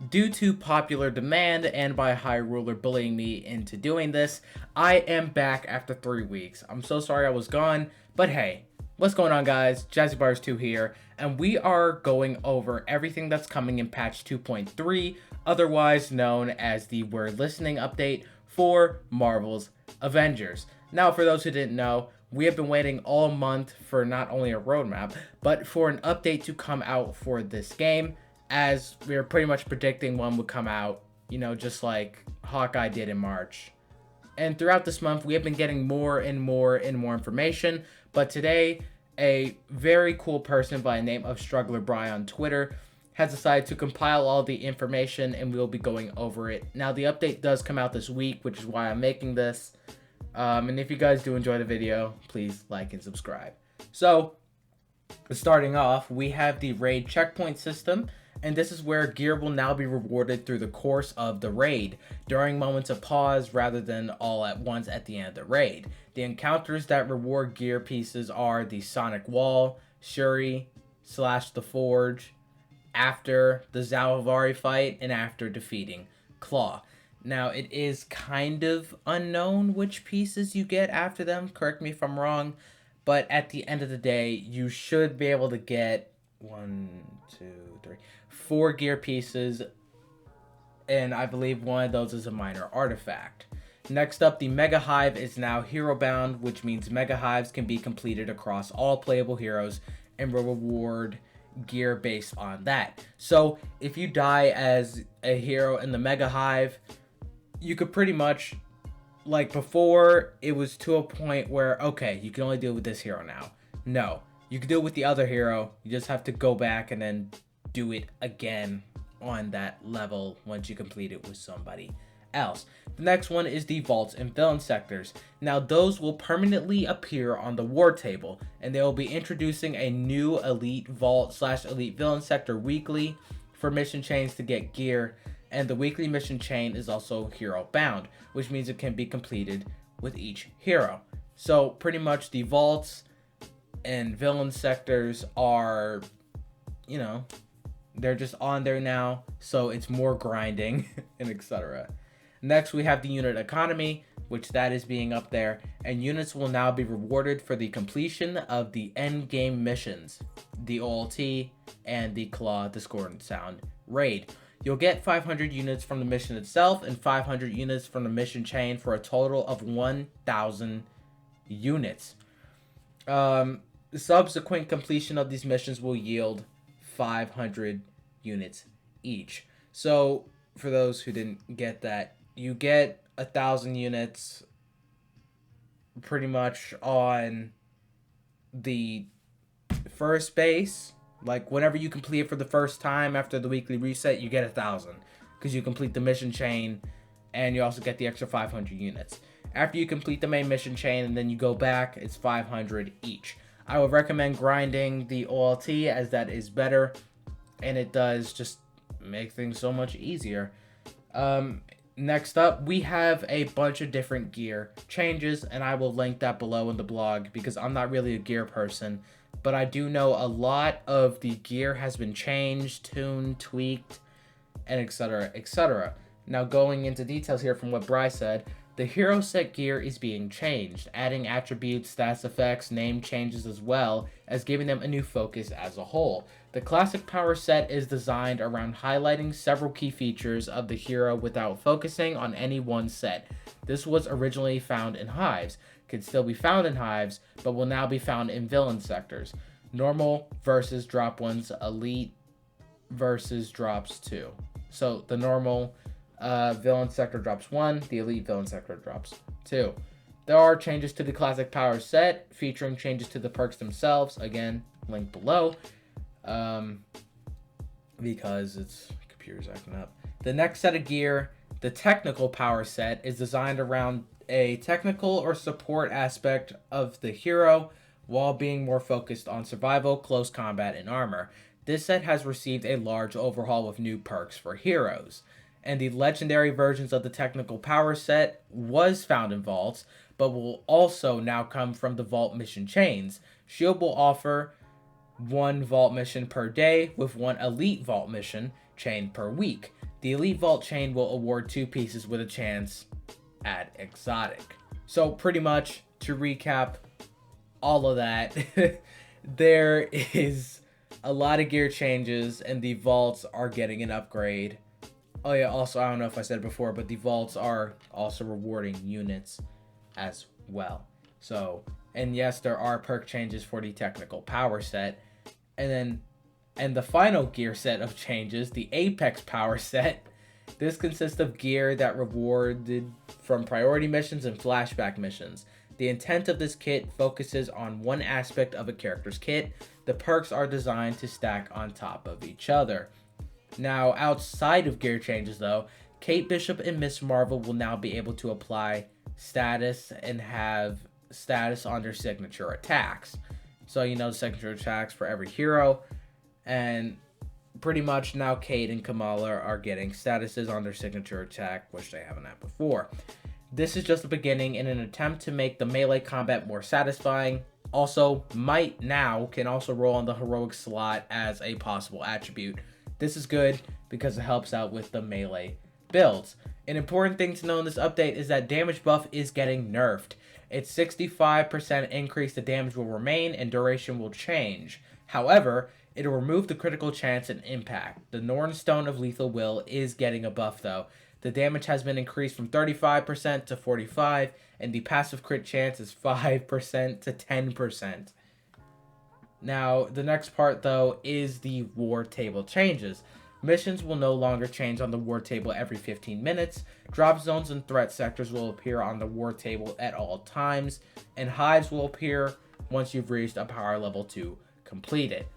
due to popular demand and by High Ruler bullying me into doing this, I am back after 3 weeks. I'm so sorry I was gone, but hey, what's going on, guys? JazzyBars2 here, and we are going over everything that's coming in patch 2.3, otherwise known as the We're Listening update for Marvel's Avengers. Now, for those who didn't know, we have been waiting all month for not only a roadmap, but for an update to come out for this game, as we were pretty much predicting one would come out, just like Hawkeye did in March. And throughout this month, we have been getting more and more information, but today, a very cool person by the name of Struggler Bry on Twitter has decided to compile all the information, and we'll be going over it. Now, the update does come out this week, which is why I'm making this. And if you guys do enjoy the video, please like and subscribe. So, starting off, we have the raid checkpoint system, and this is where gear will now be rewarded through the course of the raid, during moments of pause rather than all at once at the end of the raid. The encounters that reward gear pieces are the Sonic Wall, Shuri, / the Forge, after the Zalavari fight, and after defeating Claw. Now, it is kind of unknown which pieces you get after them, correct me if I'm wrong, but at the end of the day, you should be able to get 4 gear pieces, and I believe one of those is a minor artifact. Next up, the Mega Hive is now hero bound, which means Mega Hives can be completed across all playable heroes and will reward gear based on that. So if you die as a hero in the Mega Hive, you could pretty much, like before, it was to a point where, okay, you can only do it with this hero now. No, you can do it with the other hero. You just have to go back and then do it again on that level once you complete it with somebody else. The next one is the vaults and villain sectors. Now, those will permanently appear on the war table, and they will be introducing a new elite vault / elite villain sector weekly for mission chains to get gear. And the weekly mission chain is also hero bound, which means it can be completed with each hero. So pretty much the vaults and villain sectors are, they're just on there now, so it's more grinding and etc. Next, we have the unit economy, which that is being up there, and units will now be rewarded for the completion of the end game missions, the OLT and the Claw Discordant Sound raid. You'll get 500 units from the mission itself and 500 units from the mission chain for a total of 1,000 units. Subsequent completion of these missions will yield 500 units each. So, for those who didn't get that, you get 1,000 units pretty much on the first base. Like, whenever you complete it for the first time after the weekly reset, you get 1,000. Because you complete the mission chain, and you also get the extra 500 units. After you complete the main mission chain, and then you go back, it's 500 each. I would recommend grinding the OLT, as that is better, and it does just make things so much easier. Next up, we have a bunch of different gear changes, and I will link that below in the blog, because I'm not really a gear person. But I do know a lot of the gear has been changed, tuned, tweaked, and etc, etc. Now, going into details here from what Bry said, the hero set gear is being changed, adding attributes, stats effects, name changes, as well as giving them a new focus as a whole. The classic power set is designed around highlighting several key features of the hero without focusing on any one set. This was originally found in hives, could still be found in hives, but will now be found in villain sectors. Normal versus drop 1's, elite versus drops 2. So the normal villain sector drops 1, the elite villain sector drops 2. There are changes to the classic power set, featuring changes to the perks themselves, again, linked below, because it's computer's acting up. The next set of gear, the technical power set, is designed around a technical or support aspect of the hero while being more focused on survival, close combat, and armor. This set has received a large overhaul with new perks for heroes. And the legendary versions of the technical power set was found in vaults, but will also now come from the vault mission chains. Shield will offer 1 vault mission per day with 1 elite vault mission chain per week. The Elite Vault chain will award 2 pieces with a chance at exotic. So pretty much, to recap all of that, there is a lot of gear changes and the vaults are getting an upgrade. Oh yeah, also, I don't know if I said it before, but the vaults are also rewarding units as well. So, and yes, there are perk changes for the technical power set. And the final gear set of changes, the Apex power set. This consists of gear that rewarded from priority missions and flashback missions. The intent of this kit focuses on one aspect of a character's kit. The perks are designed to stack on top of each other. Now, outside of gear changes though, Kate Bishop and Miss Marvel will now be able to apply status and have status on their signature attacks. So, you know, signature attacks for every hero. And pretty much now Kate and Kamala are getting statuses on their signature attack, which they haven't had before. This is just the beginning in an attempt to make the melee combat more satisfying. Also, Might now can also roll on the heroic slot as a possible attribute. This is good because it helps out with the melee builds. An important thing to know in this update is that damage buff is getting nerfed. Its 65% increase to damage will remain and duration will change. However, it'll remove the critical chance and impact. The Norn Stone of Lethal Will is getting a buff though. The damage has been increased from 35% to 45%, and the passive crit chance is 5% to 10%. Now, the next part though is the war table changes. Missions will no longer change on the war table every 15 minutes. Drop zones and threat sectors will appear on the war table at all times, and hives will appear once you've reached a power level to complete it.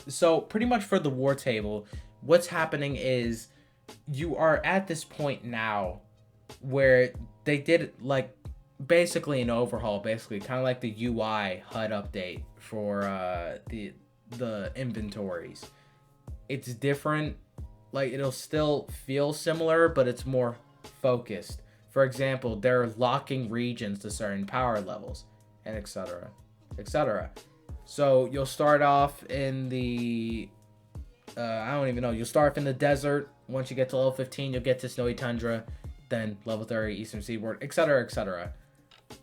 So pretty much for the war table, what's happening is you are at this point now where they did like basically an overhaul, basically kind of like the UI HUD update for the inventories. It's different, like it'll still feel similar, but it's more focused. For example, they're locking regions to certain power levels, and etc. etc. So you'll start off in the I don't even know. You'll start off in the desert. Once you get to level 15, you'll get to snowy tundra, then level 30 eastern seaboard, etc. etc.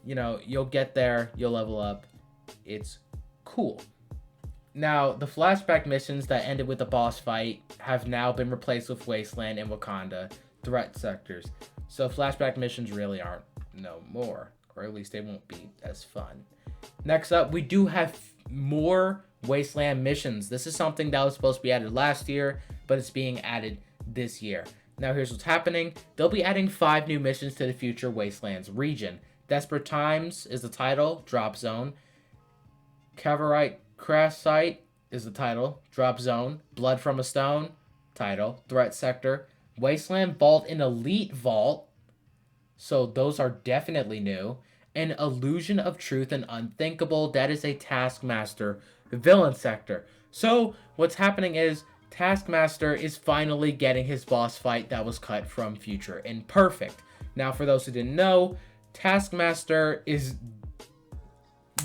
You know, you'll get there, you'll level up. It's cool. Now, the flashback missions that ended with the boss fight have now been replaced with Wasteland and Wakanda threat sectors. So flashback missions really aren't no more, or at least they won't be as fun. Next up, we do have more Wasteland missions. This is something that was supposed to be added last year, but it's being added this year. Now here's what's happening. They'll be adding 5 new missions to the future Wastelands region. Desperate Times is the title, drop zone. Cavorite Crash Site is the title, drop zone. Blood from a Stone, title, threat sector. Wasteland Vault and Elite Vault, so those are definitely new. And Illusion of Truth and Unthinkable, that is a Taskmaster villain sector. So what's happening is Taskmaster is finally getting his boss fight that was cut from Future Imperfect. Now, for those who didn't know, Taskmaster is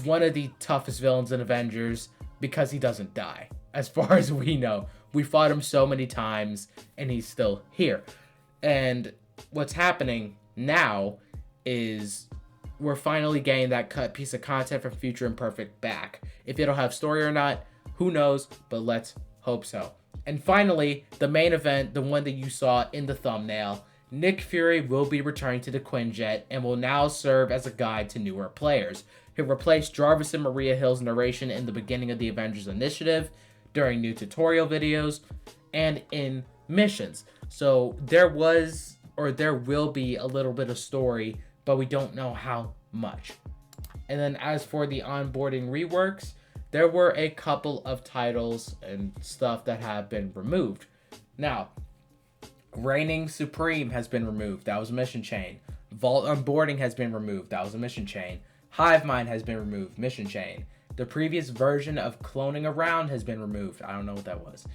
one of the toughest villains in Avengers because he doesn't die. As far as we know, we fought him so many times and he's still here. And what's happening now is we're finally getting that cut piece of content from Future Imperfect back. If it'll have story or not, who knows, but let's hope so. And finally, the main event, the one that you saw in the thumbnail, Nick Fury will be returning to the Quinjet and will now serve as a guide to newer players. He'll replace Jarvis and Maria Hill's narration in the beginning of the Avengers Initiative, during new tutorial videos, and in missions. So there will be a little bit of story, but we don't know how much. And then as for the onboarding reworks, there were a couple of titles and stuff that have been removed. Now, Reigning Supreme has been removed. That was a mission chain. Vault Onboarding has been removed. That was a mission chain. Hive Mind has been removed. Mission chain. The previous version of Cloning Around has been removed. I don't know what that was.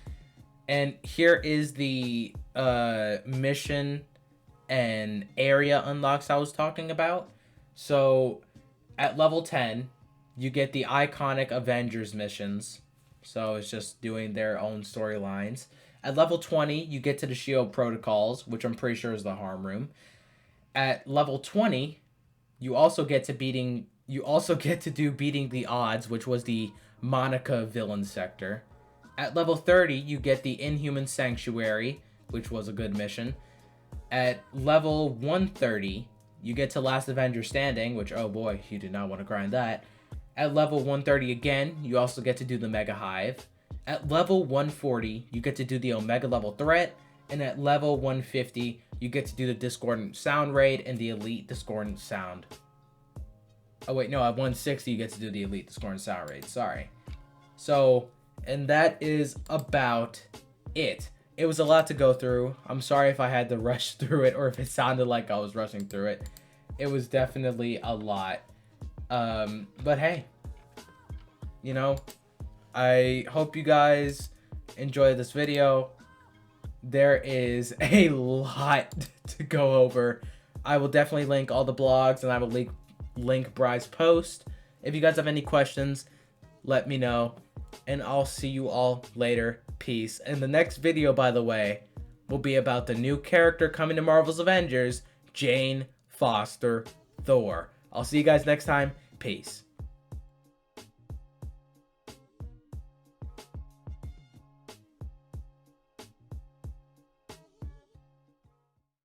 And here is the mission and area unlocks I was talking about. So at level 10, you get the iconic Avengers missions. So it's just doing their own storylines. At level 20, you get to the shield protocols, which I'm pretty sure is the harm room. At level 20, you also get to do beating the odds, which was the Monica villain sector. At level 30, you get the Inhuman Sanctuary, which was a good mission. At level 130, you get to Last Avenger Standing, which, oh boy, you did not want to grind that. At level 130 again, you also get to do the Mega Hive. At level 140, you get to do the Omega level threat. And at level 150, you get to do the Discordant Sound Raid and the Elite Discordant Sound. Oh wait, no, at 160, you get to do the Elite Discordant Sound Raid. Sorry. So, and that is about it. It was a lot to go through. I'm sorry if I had to rush through it or if it sounded like I was rushing through it. It was definitely a lot. But hey, you know, I hope you guys enjoyed this video. There is a lot to go over. I will definitely link all the blogs and I will link Bry's post. If you guys have any questions, let me know. And I'll see you all later. Peace. And the next video, by the way, will be about the new character coming to Marvel's Avengers, Jane Foster Thor. I'll see you guys next time. Peace.